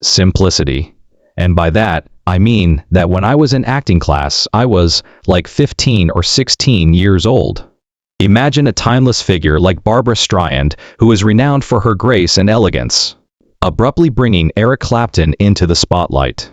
Simplicity. And by that, I mean that when I was in acting class, I was like 15 or 16 years old. Imagine a timeless figure like Barbra Streisand, who is renowned for her grace and elegance, abruptly bringing Eric Clapton into the spotlight.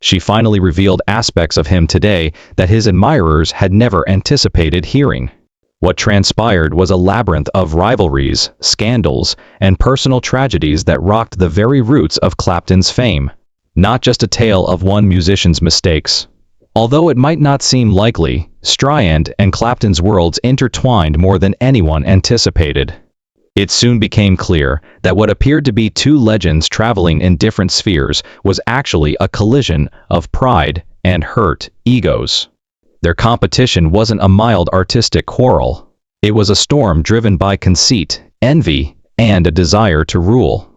She finally revealed aspects of him today that his admirers had never anticipated hearing. What transpired was a labyrinth of rivalries, scandals, and personal tragedies that rocked the very roots of Clapton's fame. Not just a tale of one musician's mistakes. Although it might not seem likely, Streisand and Clapton's worlds intertwined more than anyone anticipated. It soon became clear that what appeared to be two legends traveling in different spheres was actually a collision of pride and hurt egos. Their competition wasn't a mild artistic quarrel. It was a storm driven by conceit, envy, and a desire to rule.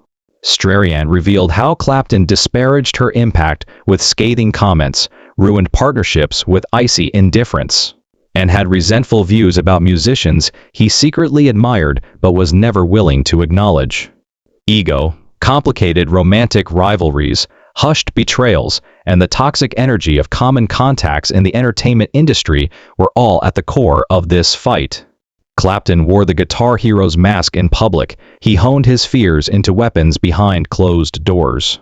Streisand revealed how Clapton disparaged her impact with scathing comments, ruined partnerships with icy indifference, and had resentful views about musicians he secretly admired but was never willing to acknowledge. Ego, complicated romantic rivalries, hushed betrayals, and the toxic energy of common contacts in the entertainment industry were all at the core of this fight. Clapton wore the guitar hero's mask in public. He honed his fears into weapons behind closed doors.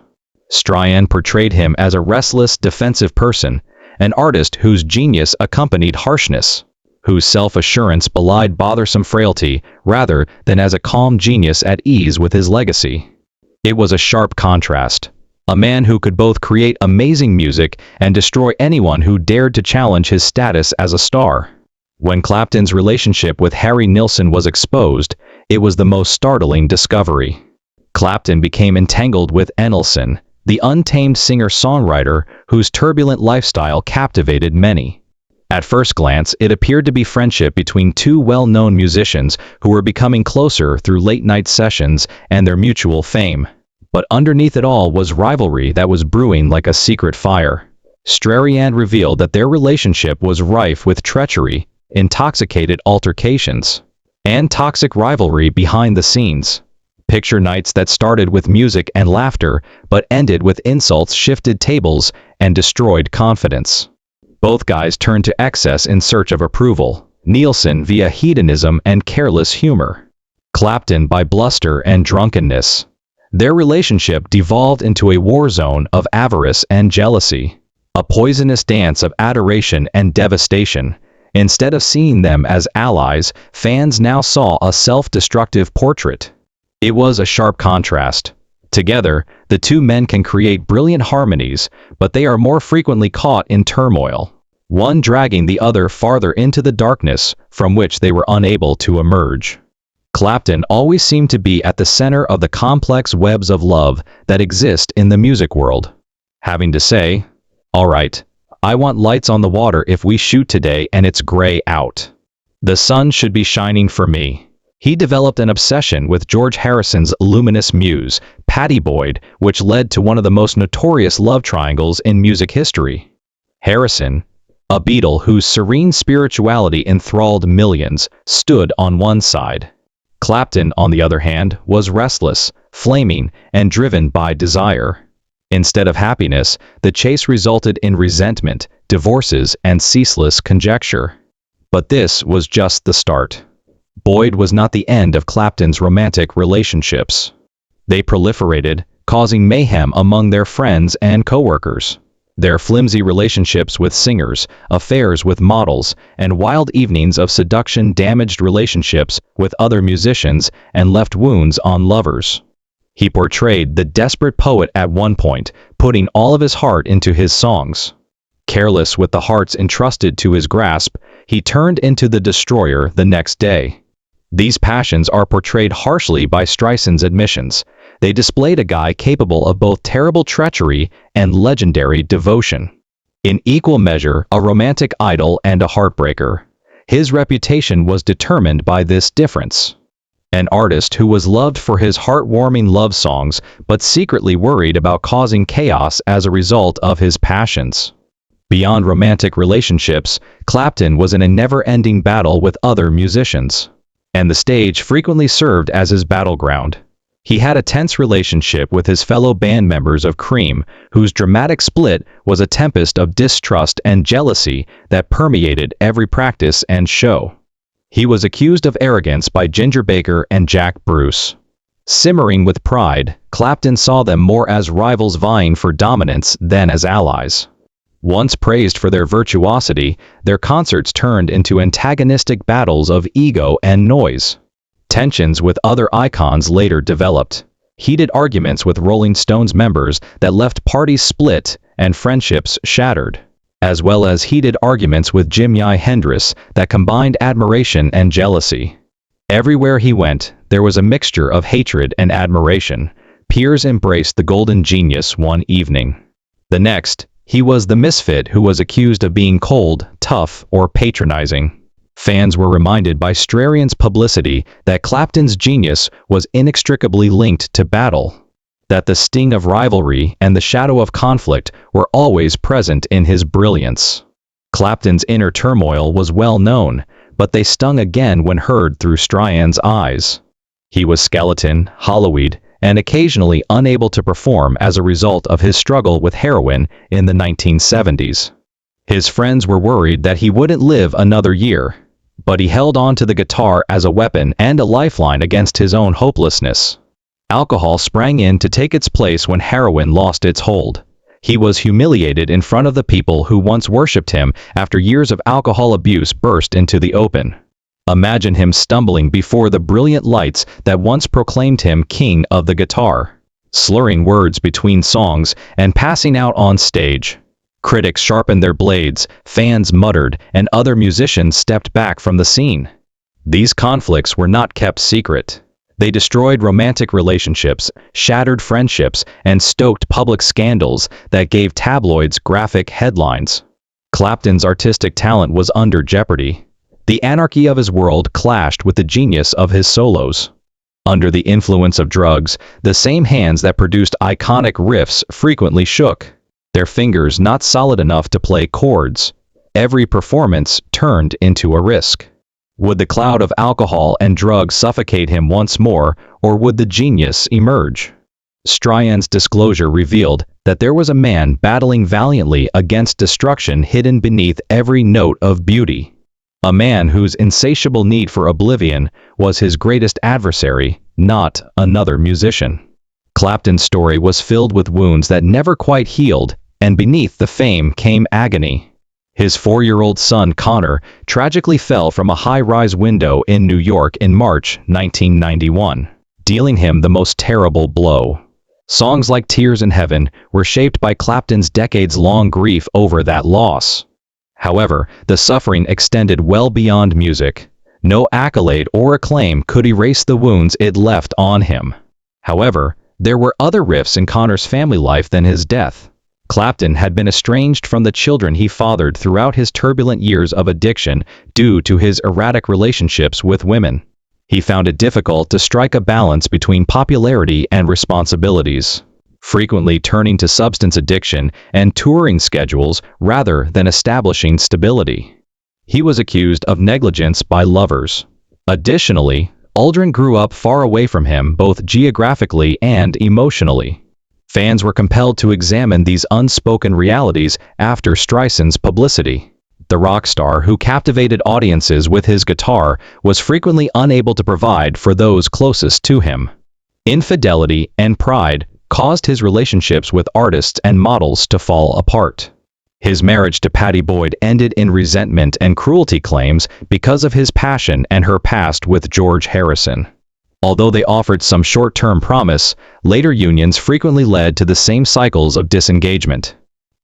Streisand portrayed him as a restless, defensive person, an artist whose genius accompanied harshness, whose self-assurance belied bothersome frailty rather than as a calm genius at ease with his legacy. It was a sharp contrast. A man who could both create amazing music and destroy anyone who dared to challenge his status as a star. When Clapton's relationship with Harry Nilsson was exposed, it was the most startling discovery. Clapton became entangled with Nilsson, the untamed singer-songwriter whose turbulent lifestyle captivated many. At first glance, it appeared to be friendship between two well-known musicians who were becoming closer through late-night sessions and their mutual fame. But underneath it all was rivalry that was brewing like a secret fire. Streisand revealed that their relationship was rife with treachery, intoxicated altercations, and toxic rivalry behind the scenes. Picture nights that started with music and laughter, but ended with insults, shifted tables, and destroyed confidence. Both guys turned to excess in search of approval, Nilsson via hedonism and careless humor, Clapton by bluster and drunkenness. Their relationship devolved into a war zone of avarice and jealousy, a poisonous dance of adoration and devastation. Instead of seeing them as allies, fans now saw a self-destructive portrait. It was a sharp contrast. Together, the two men can create brilliant harmonies, but they are more frequently caught in turmoil, one dragging the other farther into the darkness from which they were unable to emerge. Clapton always seemed to be at the center of the complex webs of love that exist in the music world, having to say, "All right, I want lights on the water if we shoot today and it's gray out. The sun should be shining for me." He developed an obsession with George Harrison's luminous muse, Pattie Boyd, which led to one of the most notorious love triangles in music history. Harrison, a Beatle whose serene spirituality enthralled millions, stood on one side. Clapton, on the other hand, was restless, flaming, and driven by desire. Instead of happiness, the chase resulted in resentment, divorces, and ceaseless conjecture. But this was just the start. Boyd was not the end of Clapton's romantic relationships. They proliferated, causing mayhem among their friends and coworkers. Their flimsy relationships with singers, affairs with models, and wild evenings of seduction damaged relationships with other musicians and left wounds on lovers. He portrayed the desperate poet at one point, putting all of his heart into his songs. Careless with the hearts entrusted to his grasp, he turned into the destroyer the next day. These passions are portrayed harshly by Streisand's admissions. They displayed a guy capable of both terrible treachery and legendary devotion. In equal measure, a romantic idol and a heartbreaker. His reputation was determined by this difference. An artist who was loved for his heartwarming love songs, but secretly worried about causing chaos as a result of his passions. Beyond romantic relationships, Clapton was in a never-ending battle with other musicians, and the stage frequently served as his battleground. He had a tense relationship with his fellow band members of Cream, whose dramatic split was a tempest of distrust and jealousy that permeated every practice and show. He was accused of arrogance by Ginger Baker and Jack Bruce. Simmering with pride, Clapton saw them more as rivals vying for dominance than as allies. Once praised for their virtuosity, their concerts turned into antagonistic battles of ego and noise. Tensions with other icons later developed. Heated arguments with Rolling Stones members that left parties split and friendships shattered, as well as heated arguments with Jimi Hendrix that combined admiration and jealousy. Everywhere he went, there was a mixture of hatred and admiration. Peers embraced the golden genius one evening. The next, he was the misfit who was accused of being cold, tough, or patronizing. Fans were reminded by Strarian's publicity that Clapton's genius was inextricably linked to battle, that the sting of rivalry and the shadow of conflict were always present in his brilliance. Clapton's inner turmoil was well known, but they stung again when heard through Stryan's eyes. He was skeleton, hollow-eyed, and occasionally unable to perform as a result of his struggle with heroin in the 1970s. His friends were worried that he wouldn't live another year, but he held on to the guitar as a weapon and a lifeline against his own hopelessness. Alcohol sprang in to take its place when heroin lost its hold. He was humiliated in front of the people who once worshipped him after years of alcohol abuse burst into the open. Imagine him stumbling before the brilliant lights that once proclaimed him king of the guitar, slurring words between songs and passing out on stage. Critics sharpened their blades, fans muttered, and other musicians stepped back from the scene. These conflicts were not kept secret. They destroyed romantic relationships, shattered friendships, and stoked public scandals that gave tabloids graphic headlines. Clapton's artistic talent was under jeopardy. The anarchy of his world clashed with the genius of his solos. Under the influence of drugs, the same hands that produced iconic riffs frequently shook, their fingers not solid enough to play chords. Every performance turned into a risk. Would the cloud of alcohol and drugs suffocate him once more, or would the genius emerge? Stryan's disclosure revealed that there was a man battling valiantly against destruction hidden beneath every note of beauty. A man whose insatiable need for oblivion was his greatest adversary, not another musician. Clapton's story was filled with wounds that never quite healed, and beneath the fame came agony. His 4-year-old son Connor tragically fell from a high-rise window in New York in March 1991, dealing him the most terrible blow. Songs like Tears in Heaven were shaped by Clapton's decades-long grief over that loss. However, the suffering extended well beyond music. No accolade or acclaim could erase the wounds it left on him. However, there were other rifts in Connor's family life than his death. Clapton had been estranged from the children he fathered throughout his turbulent years of addiction due to his erratic relationships with women. He found it difficult to strike a balance between popularity and responsibilities, frequently turning to substance addiction and touring schedules rather than establishing stability. He was accused of negligence by lovers. Additionally, Aldrin grew up far away from him both geographically and emotionally. Fans were compelled to examine these unspoken realities after Streisand's publicity. The rock star who captivated audiences with his guitar was frequently unable to provide for those closest to him. Infidelity and pride caused his relationships with artists and models to fall apart. His marriage to Pattie Boyd ended in resentment and cruelty claims because of his passion and her past with George Harrison. Although they offered some short-term promise, later unions frequently led to the same cycles of disengagement.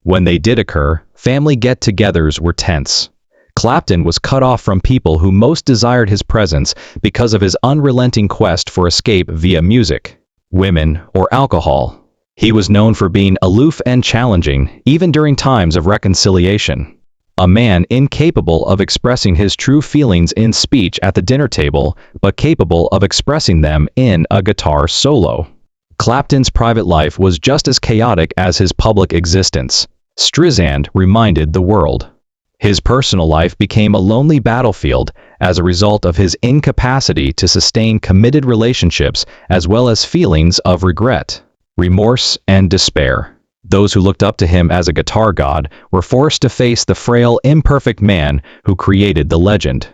When they did occur, family get-togethers were tense. Clapton was cut off from people who most desired his presence because of his unrelenting quest for escape via music, women, or alcohol. He was known for being aloof and challenging, even during times of reconciliation. A man incapable of expressing his true feelings in speech at the dinner table, but capable of expressing them in a guitar solo. Clapton's private life was just as chaotic as his public existence. Streisand reminded the world. His personal life became a lonely battlefield as a result of his incapacity to sustain committed relationships as well as feelings of regret, remorse, and despair. Those who looked up to him as a guitar god were forced to face the frail, imperfect man who created the legend.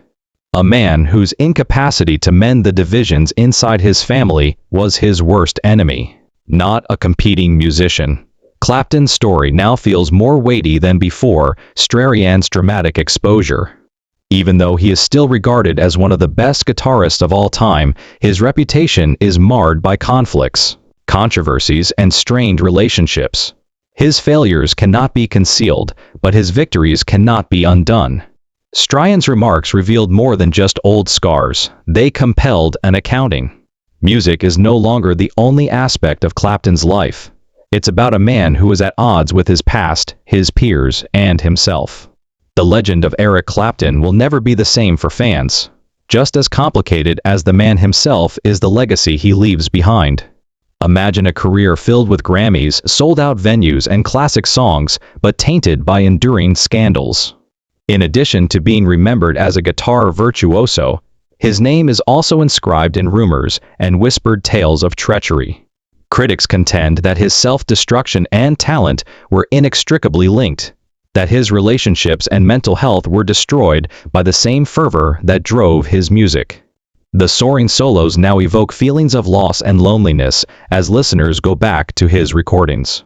A man whose incapacity to mend the divisions inside his family was his worst enemy, not a competing musician. Clapton's story now feels more weighty than before Streisand's dramatic exposure. Even though he is still regarded as one of the best guitarists of all time, his reputation is marred by conflicts, controversies, and strained relationships. His failures cannot be concealed, but his victories cannot be undone. Streisand's remarks revealed more than just old scars. They compelled an accounting. Music is no longer the only aspect of Clapton's life. It's about a man who is at odds with his past, his peers, and himself. The legend of Eric Clapton will never be the same for fans. Just as complicated as the man himself is the legacy he leaves behind. Imagine a career filled with Grammys, sold-out venues, and classic songs, but tainted by enduring scandals. In addition to being remembered as a guitar virtuoso, his name is also inscribed in rumors and whispered tales of treachery. Critics contend that his self-destruction and talent were inextricably linked, that his relationships and mental health were destroyed by the same fervor that drove his music. The soaring solos now evoke feelings of loss and loneliness as listeners go back to his recordings.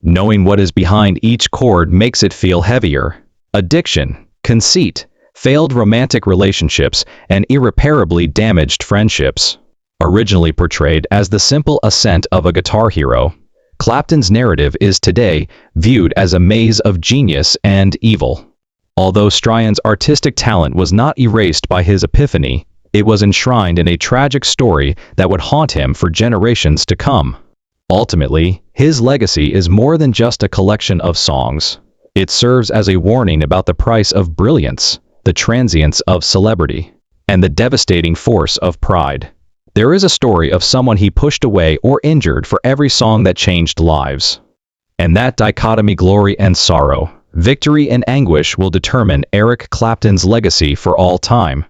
Knowing what is behind each chord makes it feel heavier. Addiction, conceit, failed romantic relationships, and irreparably damaged friendships. Originally portrayed as the simple ascent of a guitar hero, Clapton's narrative is today viewed as a maze of genius and evil. Although Streisand's artistic talent was not erased by his epiphany, it was enshrined in a tragic story that would haunt him for generations to come. Ultimately, his legacy is more than just a collection of songs. It serves as a warning about the price of brilliance, the transience of celebrity, and the devastating force of pride. There is a story of someone he pushed away or injured for every song that changed lives. And that dichotomy, glory and sorrow, victory and anguish, will determine Eric Clapton's legacy for all time.